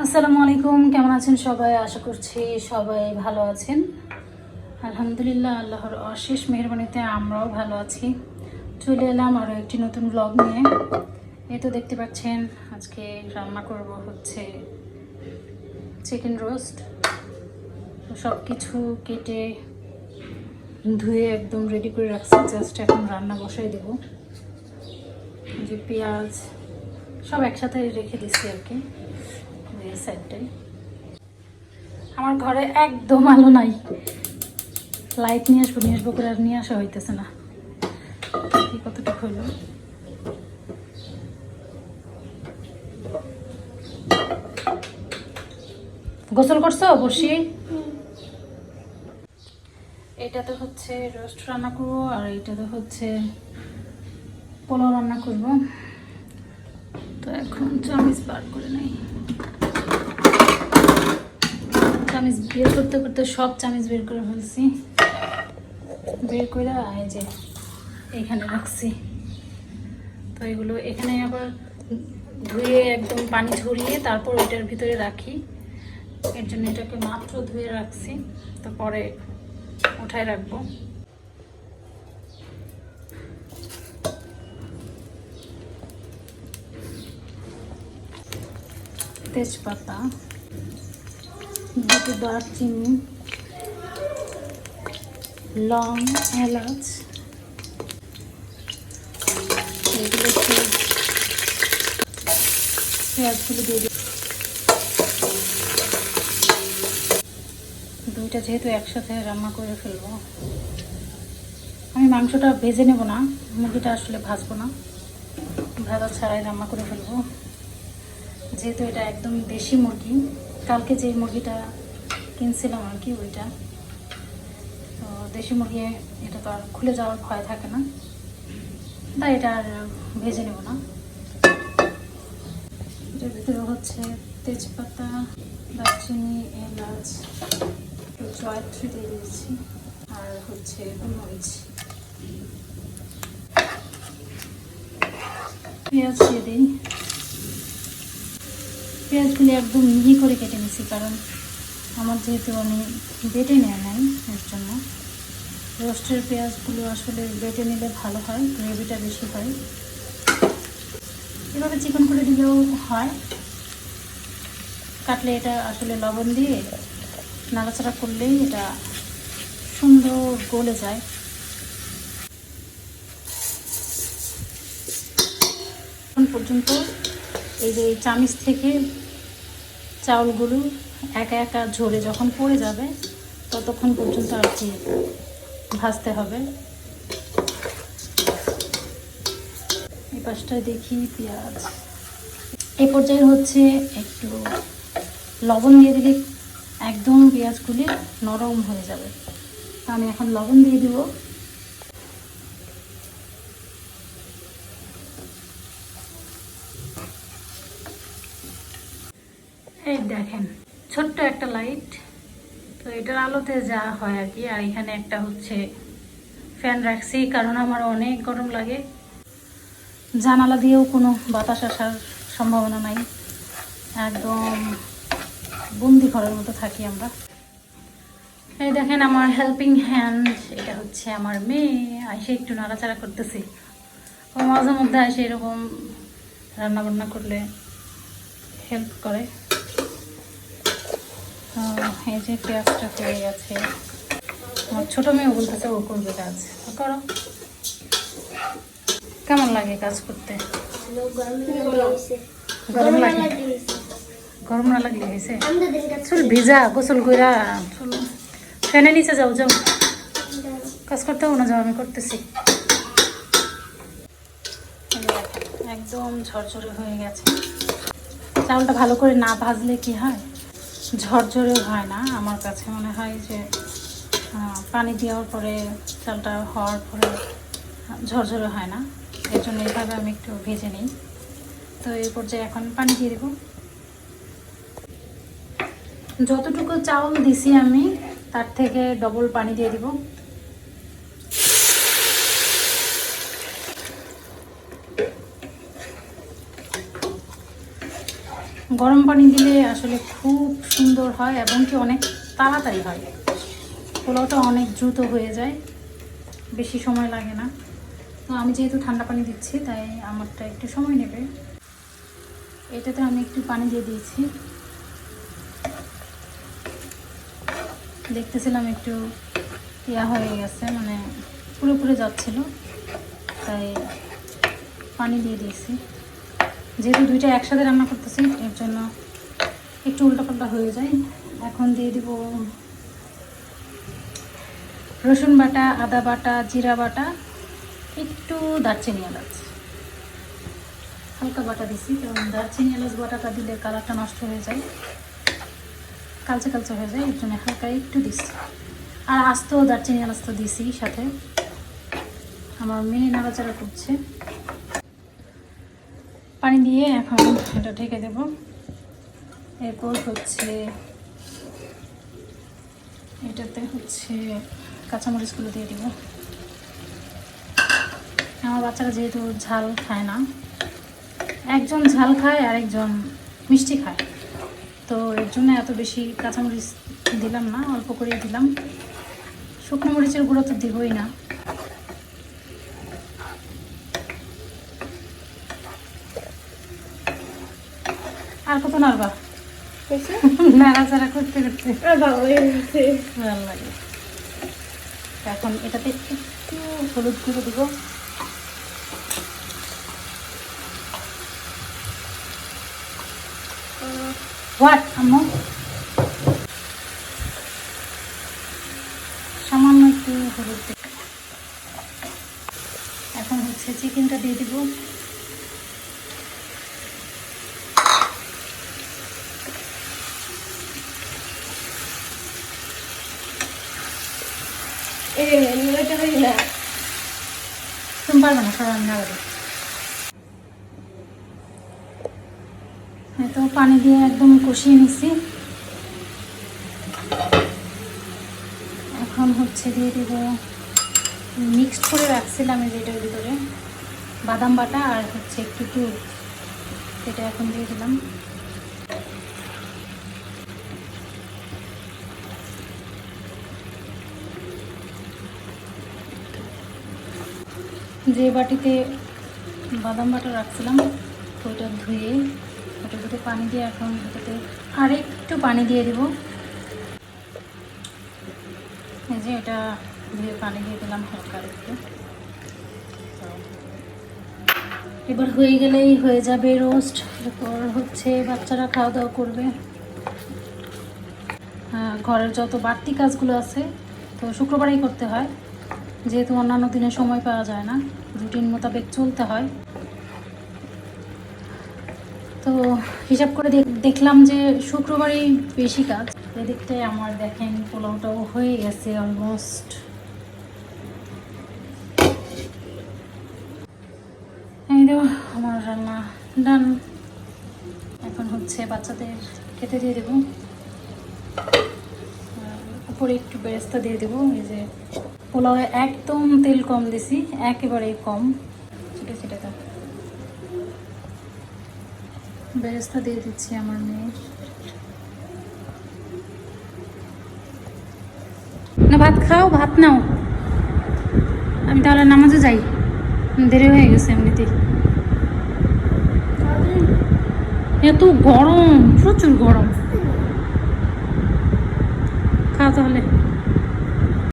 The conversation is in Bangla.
আসসালামু আলাইকুম, কেমন আছেন সবাই? আশা করছি সবাই ভালো আছেন। আলহামদুলিল্লাহ, আল্লাহর অশেষ মেহেরবানিতে আমরাও ভালো আছি। চলে এলাম আরও একটি নতুন ব্লগ নিয়ে। এই তো দেখতে পাচ্ছেন, আজকে রান্না করব হচ্ছে চিকেন রোস্ট। সব কিছু কেটে ধুয়ে একদম রেডি করে রাখছি, জাস্ট এখন রান্না বসাই দেব। যে পেঁয়াজ সব একসাথে রেখে দিচ্ছি আর কি এই সাইডটাই। আমার ঘরে একদম আলো নাই, লাইট নিয়ে আসবো করে আর নিয়ে আসা হইতেছে না। কতটা হইল, গোসল করছো বসি? এটাতে হচ্ছে রোস্ট রান্না করবো, আর এটাতে হচ্ছে পোলাও রান্না করবো। তো এখন চামিচ বার করে নাই, চামিচ বের করতে করতে সব চামিচ বের করে ফেলছি। বের করে এই যে এইখানে রাখছি। তো এগুলো এখানে আবার ধুয়ে একদম পানি ঝরিয়ে তারপর ওইটার ভিতরে রাখি। এর জন্য এটাকে মাত্র ধুয়ে রাখছি, তো পরে উঠায় রাখবো। তেজপাতা, দুটো দারচিনি, লং, এলাচ, এগুলো পেঁয়াজগুলো দিয়ে দিই। দুইটা যেহেতু একসাথে রান্না করে ফেলবো, আমি মাংসটা ভেজে নেব না, মুরগিটা আসলে ভাজবো না, ভাজা ছাড়াই রান্না করে ফেলবো। যেহেতু এটা একদম দেশি মুরগি, কালকে যে মুরগিটা কিনছিলাম আর কি ওইটা, তো দেশি মুরগি এটা তো আর খুলে যাওয়ার ভয় থাকে না, তাই এটা আর ভেজে নেব না। এটার ভিতরে হচ্ছে তেজপাতা, দারচিনি, এলাচ, জয়ত্রী দিয়ে দিয়েছি, আর হচ্ছে গোলমরিচ। পেঁয়াজ দিয়ে দিই। পেঁয়াজগুলি একদম মিহি করে কেটে নিছি, কারণ আমার যেহেতু আমি বেটে নেওয়া নাই, এর জন্য রোস্টের পেঁয়াজগুলো আসলে বেটে নিলে ভালো হয়, গ্রেভিটা বেশি হয়। এভাবে চিকন করে দিলেও হয়, কাটলে এটা আসলে লবণ দিয়ে নাড়াচাড়া করলেই এটা সুন্দর গলে যায়। এখন পর্যন্ত এই যে চামিচ থেকে চাউলগুলো একা একা ঝরে যখন পড়ে যাবে ততক্ষণ পর্যন্ত আর কি ভাজতে হবে। এই পাশটায় দেখি পেঁয়াজ, এই পর্যায়ে হচ্ছে একটু লবণ দিয়ে দিলে একদম পেঁয়াজগুলি নরম হয়ে যাবে। আমি এখন লবণ দিয়ে দিব। এই দেখেন ছোট্ট একটা লাইট, তো এটার আলোতে যা হয় আর কি। আর এখানে একটা হচ্ছে ফ্যান রাখছি, কারণ আমার অনেক গরম লাগে। জানালা দিয়েও কোনো বাতাস আসার সম্ভাবনা নাই, একদম বন্দি ঘরের মতো থাকি আমরা। এই দেখেন আমার হেল্পিং হ্যান্ড, এটা হচ্ছে আমার মেয়ে, এসে একটু নাড়াচাড়া করতেছি। ও মাঝে মধ্যে এসে এরকম রান্নাবান্না করলে হেল্প করে। এই যে পেঁয়াজটা হয়ে গেছে, আমার ছোটো মেয়েও বলতেছে ও করবে কাজ, করো। কেমন লাগে কাজ করতে? গরম লাগে? গরম না লাগলে হয়েছে? চুল ভিজা, গোসল কইরা চুল ফ্যানের নিচে যাও, যাও কাজ করতে না, যাও আমি করতেছি। একদম ঝরঝরে হয়ে গেছে। চাউলটা ভালো করে না ভাজলে কি হয়, ঝরঝরে হয় না। আমার কাছে মনে হয় যে পানি দেওয়ার পরে চালটা হওয়ার পরে ঝরঝরে হয় না, এর জন্য এইভাবে আমি একটু ভেজে নিই। তো এই পর্যায়ে এখন পানি দিয়ে দেব। যতটুকু চাউল দিছি আমি তার থেকে ডবল পানি দিয়ে দিব। গরম পানি দিলে আসলে খুব সুন্দর হয় এবং কি অনেক তাড়াতাড়ি হয়। পোলাওটা অনেক দ্রুত হয়ে যায়, বেশি সময় লাগে না। তো আমি যেহেতু ঠান্ডা পানি দিচ্ছি তাই আমারটা একটু সময় নেবে। এটাতে আমি একটু পানি দিয়ে দিয়েছি, দেখতেছিলাম একটু ইয়া হয়ে গেছে, মানে পুরোপুরি যাচ্ছিল, তাই পানি দিয়ে দিয়েছি। যেহেতু দুইটা একসাথে রান্না করতেছি এর জন্য একটু উল্টাপাল্টা হয়ে যায়। এখন দিয়ে দিব রসুন বাটা, আদা বাটা, জিরা বাটা, একটু দারচিনি এলাচ, হালকা বাটা দিছি, কারণ দারচিনি এলাচ বাটাটা দিলে কালারটা নষ্ট হয়ে যায়, কালচে কালচে হয়ে যায়, এর জন্য হালকা একটু দিছি। আর আস্ত দারচিনি এলাচ তো দিছি সাথে। আমার মেয়ে নাড়াচাড়া করছে। পানি দিয়ে এখন এটা ঢেকে দেব। এরপর হচ্ছে এটাতে হচ্ছে কাঁচামরিচগুলো দিয়ে দিব। আমার বাচ্চারা যেহেতু ঝাল খায় না, একজন ঝাল খায় আর একজন মিষ্টি খায়, তো এর জন্য এত বেশি কাঁচামরিচ দিলাম না, অল্প করে দিলাম। শুকনো মরিচের গুঁড়ো তো দিবই না। আর কত নাড়বা? নাড়াচাড়া করতে করতে ভালো লাগে। এখন এটাতে একটু হলুদ গুঁড়ো দিব। হোয়াট আম্মু? সামান্য একটু হলুদ দিব। এখন হচ্ছে চিকেনটা দিয়ে দিব। তুমি পারবে না, সব আমি নাড়াবো। তো পানি দিয়ে একদম কষিয়ে নিছি। এখন হচ্ছে দিয়ে দিব মিক্সড করে রাখছিলাম যেটার ভিতরে বাদাম বাটা আর হচ্ছে একটু দুধ, এটা এখন দিয়ে দিলাম। যে বাটিতে বাদাম বাটা রাখছিলাম ওইটা ধুয়ে ওটার ভিতরে পানি দিয়ে এখন এটাতে আর একটু পানি দিয়ে দিব। এই যে এটা ধুয়ে পানি দিয়ে দিলাম হালকা একটু। এবার হয়ে গেলেই হয়ে যাবে রোস্ট। এরপর হচ্ছে বাচ্চারা খাওয়া দাওয়া করবে। ঘরের যত বাড়তি কাজগুলো আছে তো শুক্রবারেই করতে হয়, যেহেতু অন্যান্য দিনে সময় পাওয়া যায় না, রুটিন মোতাবেক চলতে হয়। তো হিসাব করে দেখলাম যে শুক্রবারেই বেশি কাজ। এদিকটাই আমার দেখেন পোলাওটাও হয়ে গেছে অলমোস্ট। এই তো আমার রান্না ডান। এখন হচ্ছে বাচ্চাদের খেতে দিয়ে দেবো। উপরে একটু বেরেস্তা দিয়ে দেবো। এই যে পোলাও একদম তেল কম দিছি, একেবারেই কম, ছোটো ছোটো বেরেস্তা দিয়ে দিচ্ছি আমার মেয়ের। না ভাত খাও, ভাত নাও, আমি তাহলে নামাজে যাই, দেরি হয়ে গেছে এমনিতেই। এত গরম, প্রচুর গরম। খাও তাহলে।